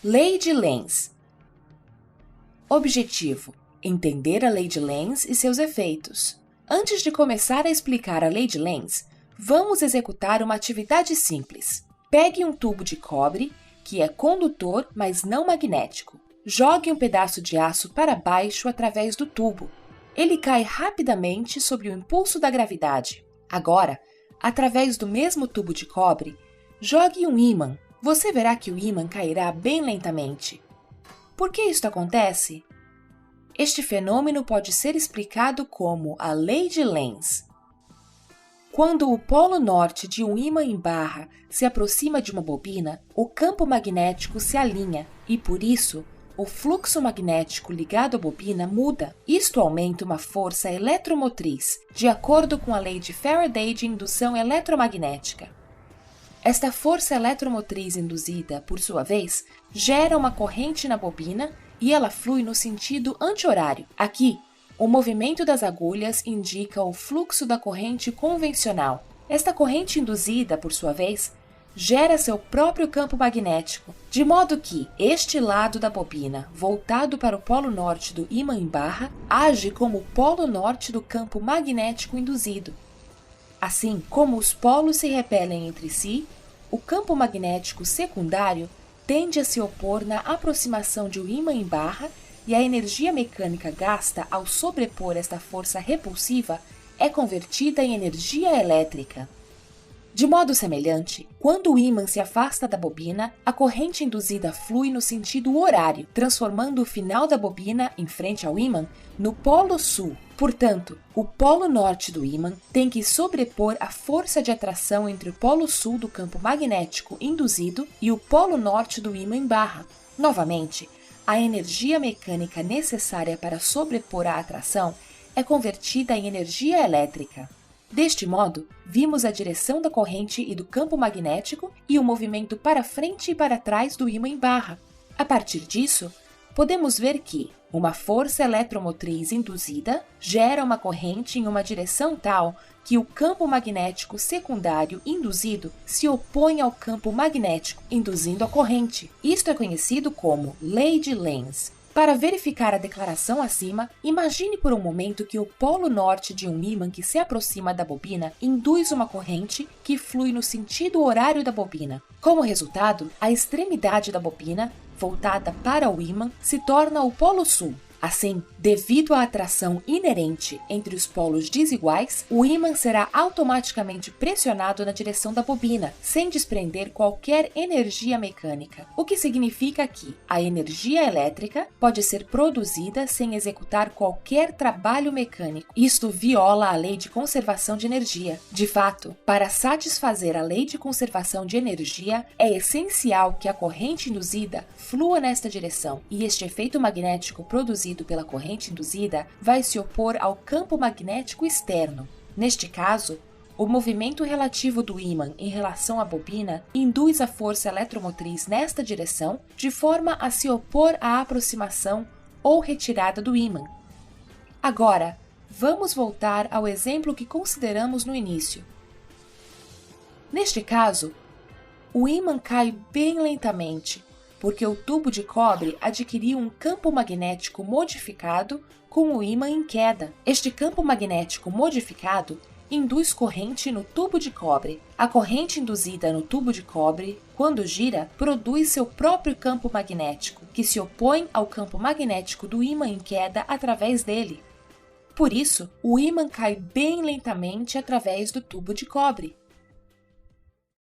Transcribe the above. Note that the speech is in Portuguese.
Lei de Lenz. Objetivo: entender a lei de Lenz e seus efeitos. Antes de começar a explicar a lei de Lenz, vamos executar uma atividade simples. Pegue um tubo de cobre, que é condutor, mas não magnético. Jogue um pedaço de aço para baixo através do tubo. Ele cai rapidamente sob o impulso da gravidade. Agora, através do mesmo tubo de cobre, jogue um ímã. Você verá que o ímã cairá bem lentamente. Por que isto acontece? Este fenômeno pode ser explicado como a lei de Lenz. Quando o polo norte de um ímã em barra se aproxima de uma bobina, o campo magnético se alinha e, por isso, o fluxo magnético ligado à bobina muda. Isto aumenta uma força eletromotriz, de acordo com a lei de Faraday de indução eletromagnética. Esta força eletromotriz induzida, por sua vez, gera uma corrente na bobina e ela flui no sentido anti-horário. Aqui, o movimento das agulhas indica o fluxo da corrente convencional. Esta corrente induzida, por sua vez, gera seu próprio campo magnético, de modo que este lado da bobina, voltado para o polo norte do ímã em barra, age como o polo norte do campo magnético induzido. Assim como os polos se repelem entre si, o campo magnético secundário tende a se opor na aproximação de um ímã em barra e a energia mecânica gasta ao sobrepor esta força repulsiva é convertida em energia elétrica. De modo semelhante, quando o ímã se afasta da bobina, a corrente induzida flui no sentido horário, transformando o final da bobina, em frente ao ímã, no polo sul. Portanto, o polo norte do ímã tem que sobrepor a força de atração entre o polo sul do campo magnético induzido e o polo norte do ímã em barra. Novamente, a energia mecânica necessária para sobrepor a atração é convertida em energia elétrica. Deste modo, vimos a direção da corrente e do campo magnético e o movimento para frente e para trás do ímã em barra. A partir disso, podemos ver que uma força eletromotriz induzida gera uma corrente em uma direção tal que o campo magnético secundário induzido se opõe ao campo magnético, induzindo a corrente. Isto é conhecido como lei de Lenz. Para verificar a declaração acima, imagine por um momento que o polo norte de um ímã que se aproxima da bobina induz uma corrente que flui no sentido horário da bobina. Como resultado, a extremidade da bobina, voltada para o ímã, se torna o polo sul. Assim, devido à atração inerente entre os polos desiguais, o ímã será automaticamente pressionado na direção da bobina, sem desprender qualquer energia mecânica, o que significa que a energia elétrica pode ser produzida sem executar qualquer trabalho mecânico. Isto viola a lei de conservação de energia. De fato, para satisfazer a lei de conservação de energia, é essencial que a corrente induzida flua nesta direção, e este efeito magnético produzido pela corrente induzida vai se opor ao campo magnético externo. Neste caso, o movimento relativo do ímã em relação à bobina induz a força eletromotriz nesta direção, de forma a se opor à aproximação ou retirada do ímã. Agora, vamos voltar ao exemplo que consideramos no início. Neste caso, o ímã cai bem lentamente, porque o tubo de cobre adquiriu um campo magnético modificado com o ímã em queda. Este campo magnético modificado induz corrente no tubo de cobre. A corrente induzida no tubo de cobre, quando gira, produz seu próprio campo magnético, que se opõe ao campo magnético do ímã em queda através dele. Por isso, o ímã cai bem lentamente através do tubo de cobre.